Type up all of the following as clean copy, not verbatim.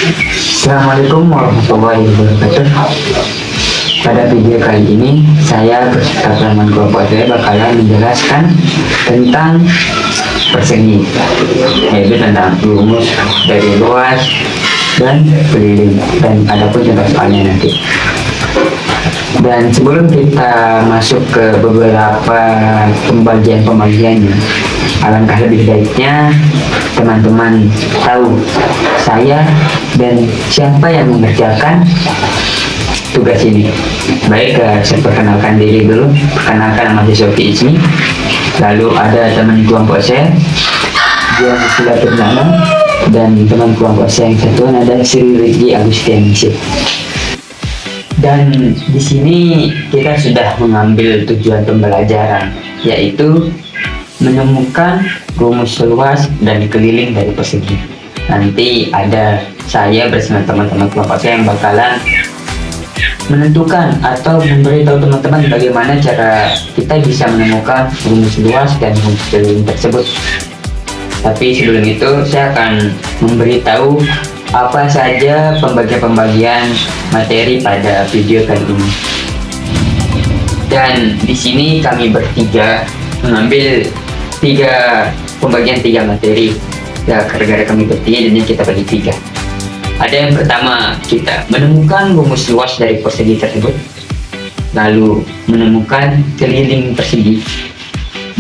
Assalamualaikum warahmatullahi wabarakatuh. Pada video kali ini saya beserta teman kelompok saya bakalan menjelaskan tentang persegi, yaitu tentang rumus dari luas dan keliling, dan adapun contoh soalnya nanti. Dan sebelum kita masuk ke beberapa pembagiannya, alangkah lebih baiknya teman-teman tahu saya dan siapa yang mengerjakan tugas ini. Baik, saya perkenalkan diri dulu. Perkenalkan, nama saya Sofi Ismi. Lalu ada teman kelompok saya yang sudah bernama, dan teman kelompok saya yang satu ada Sri Riki Agustiansyah. Dan di sini kita sudah mengambil tujuan pembelajaran, yaitu menemukan rumus luas dan keliling dari persegi. Nanti ada saya bersama teman-teman kelompok saya yang bakalan menentukan atau memberitahu teman-teman bagaimana cara kita bisa menemukan rumus luas dan rumus keliling tersebut. Tapi sebelum itu saya akan memberitahu apa saja pembagian materi pada video kali ini. Dan di sini kami bertiga mengambil pembagian tiga materi. Ya, gara-gara kami bertiga jadi kita bagi tiga. Ada yang pertama, kita menemukan rumus luas dari persegi tersebut, lalu menemukan keliling persegi,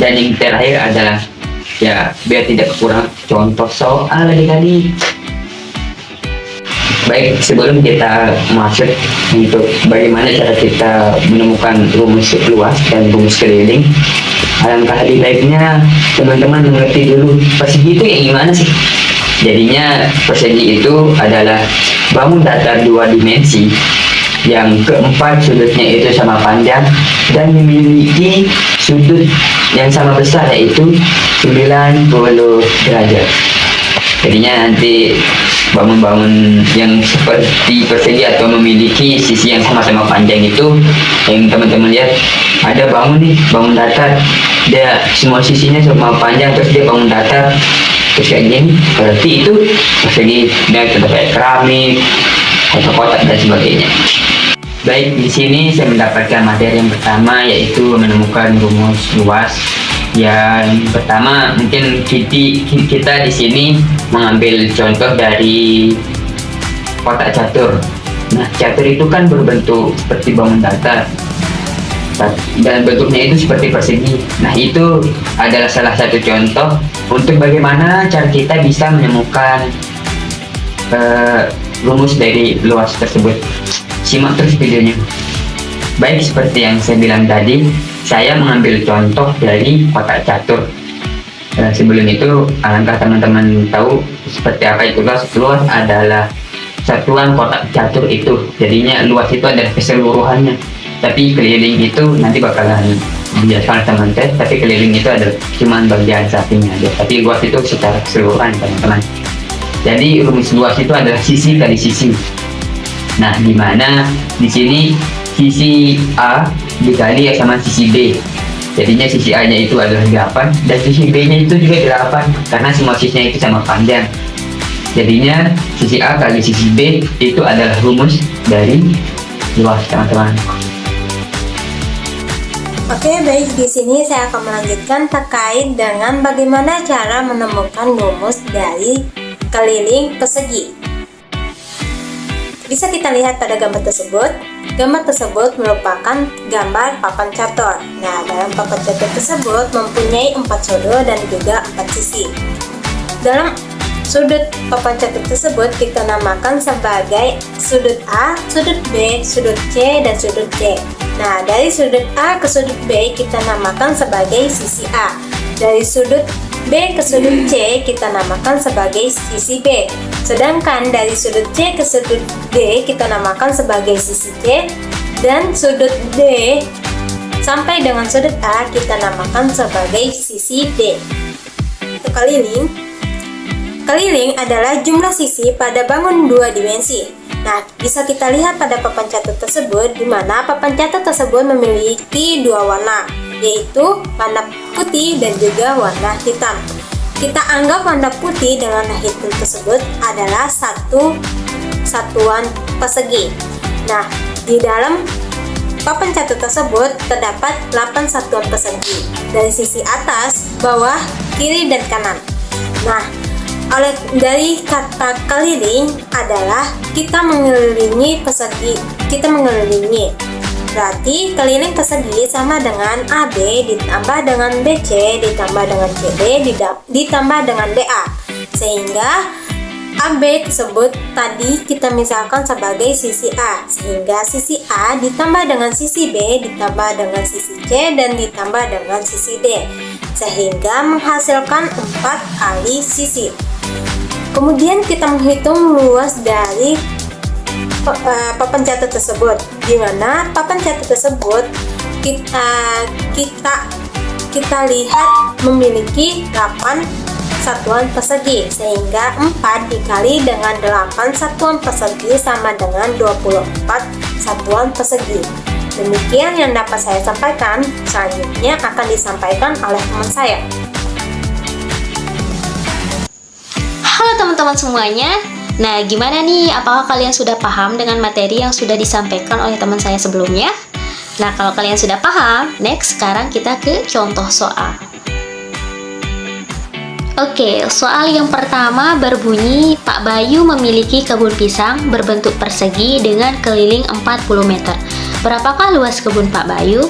dan yang terakhir adalah, ya biar tidak kurang, contoh soal adik-adik. Baik, sebelum kita masuk untuk bagaimana cara kita menemukan rumus luas dan rumus keliling, alangkah lebih baiknya teman-teman mengerti dulu persegi itu yang gimana sih. Jadinya persegi itu adalah bangun datar dua dimensi yang keempat sudutnya itu sama panjang dan memiliki sudut yang sama besar, yaitu 90 derajat. Jadinya nanti bangun-bangun yang seperti persegi atau memiliki sisi yang sama-sama panjang itu, yang teman-teman lihat ada bangun datar, dia semua sisinya sama panjang, terus dia bangun datar terus kayak gini, berarti itu persegi. Dan contoh kayak keramik, kotak-kotak dan sebagainya. Baik, di sini saya mendapatkan materi yang pertama, yaitu menemukan rumus luas. Yang pertama, mungkin kita di sini mengambil contoh dari kotak catur. Nah, catur itu kan berbentuk seperti bangun datar dan bentuknya itu seperti persegi. Nah, itu adalah salah satu contoh untuk bagaimana cara kita bisa menemukan rumus dari luas tersebut. Simak terus videonya. Baik, seperti yang saya bilang tadi, saya mengambil contoh dari kotak catur. Sebelum itu, alangkah teman-teman tahu seperti apa itu luas. Luas adalah satuan kotak catur itu. Jadinya luas itu adalah keseluruhannya. Tapi keliling itu nanti bakalan dijelaskan teman tes. Tapi keliling itu adalah cuma bagian sampingnya aja. Tapi luas itu secara keseluruhan, teman-teman. Jadi rumus luas itu adalah sisi kali sisi. Nah, di mana di sini sisi A dikali sama sisi B. Jadinya sisi A nya itu adalah 8 dan sisi B nya itu juga 8 karena semua sisinya itu sama panjang. Jadinya sisi A kali sisi B itu adalah rumus dari luas, teman-teman. Oke, baik, di sini saya akan melanjutkan terkait dengan bagaimana cara menemukan rumus dari keliling persegi. Bisa kita lihat pada gambar tersebut. Gambar tersebut merupakan gambar papan catur. Nah, dalam papan catur tersebut mempunyai 4 sudut dan juga 4 sisi. Dalam sudut papan catur tersebut kita namakan sebagai sudut A, sudut B, sudut C, dan sudut C. Nah, dari sudut A ke sudut B kita namakan sebagai sisi A. Dari sudut B ke sudut C kita namakan sebagai sisi B. Sedangkan dari sudut C ke sudut D kita namakan sebagai sisi C. Dan sudut D sampai dengan sudut A kita namakan sebagai sisi D. Untuk keliling, keliling adalah jumlah sisi pada bangun dua dimensi. Nah, bisa kita lihat pada papan catur tersebut, di mana papan catur tersebut memiliki dua warna, yaitu warna putih dan juga warna hitam. Kita anggap warna putih dan warna hitam tersebut adalah satu satuan persegi. Nah, di dalam papan catur tersebut terdapat 8 satuan persegi dari sisi atas, bawah, kiri, dan kanan. Nah, dari kata keliling adalah kita mengelilingi persegi, berarti keliling persegi sama dengan AB ditambah dengan BC ditambah dengan CD ditambah dengan DA, sehingga AB tersebut tadi kita misalkan sebagai sisi A, sehingga sisi A ditambah dengan sisi B ditambah dengan sisi C dan ditambah dengan sisi D, sehingga menghasilkan 4 kali sisi. Kemudian kita menghitung luas dari papan catur tersebut, di mana papan catur tersebut kita lihat memiliki 8 satuan persegi, sehingga 4 dikali dengan 8 satuan persegi sama dengan 24 satuan persegi. Demikian yang dapat saya sampaikan. Selanjutnya akan disampaikan oleh teman saya. Halo teman-teman semuanya. Nah, gimana nih? Apakah kalian sudah paham dengan materi yang sudah disampaikan oleh teman saya sebelumnya? Nah, kalau kalian sudah paham, next sekarang kita ke contoh soal. Oke, soal yang pertama berbunyi, Pak Bayu memiliki kebun pisang berbentuk persegi dengan keliling 40 meter. Berapakah luas kebun Pak Bayu?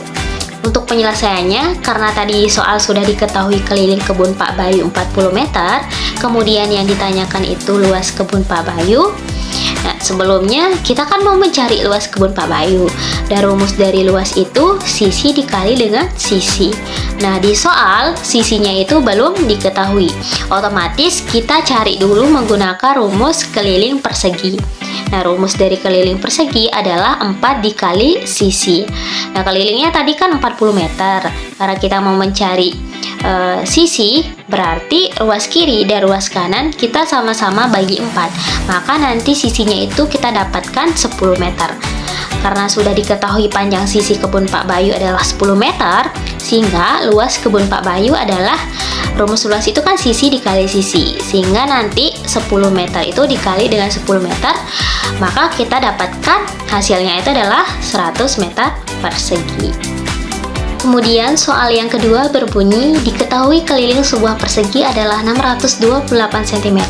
Untuk penyelesaiannya, karena tadi soal sudah diketahui keliling kebun Pak Bayu 40 meter, kemudian yang ditanyakan itu luas kebun Pak Bayu. Nah, sebelumnya kita kan mau mencari luas kebun Pak Bayu. Dan rumus dari luas itu sisi dikali dengan sisi. Nah, di soal sisinya itu belum diketahui. Otomatis kita cari dulu menggunakan rumus keliling persegi. Nah, rumus dari keliling persegi adalah 4 dikali sisi. Nah, kelilingnya tadi kan 40 meter. Karena kita mau mencari sisi, berarti ruas kiri dan ruas kanan kita sama-sama bagi 4. Maka nanti sisinya itu kita dapatkan 10 meter. Karena sudah diketahui panjang sisi kebun Pak Bayu adalah 10 meter, sehingga luas kebun Pak Bayu adalah, rumus luas itu kan sisi dikali sisi, sehingga nanti 10 meter itu dikali dengan 10 meter, maka kita dapatkan hasilnya itu adalah 100 meter persegi. Kemudian soal yang kedua berbunyi, diketahui keliling sebuah persegi adalah 628 cm,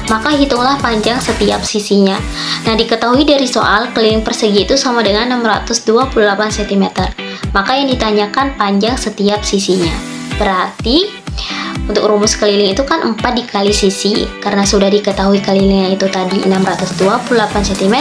maka hitunglah panjang setiap sisinya. Nah, diketahui dari soal keliling persegi itu sama dengan 628 cm, maka yang ditanyakan panjang setiap sisinya. Berarti untuk rumus keliling itu kan 4 dikali sisi, karena sudah diketahui kelilingnya itu tadi 628 cm,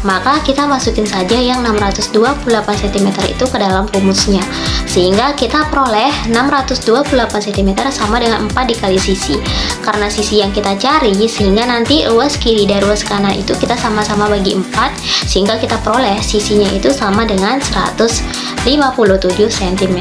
maka kita masukin saja yang 628 cm itu ke dalam rumusnya, sehingga kita peroleh 628 cm sama dengan 4 dikali sisi. Karena sisi yang kita cari, sehingga nanti luas kiri dan luas kanan itu kita sama-sama bagi 4, sehingga kita peroleh sisinya itu sama dengan 157 cm.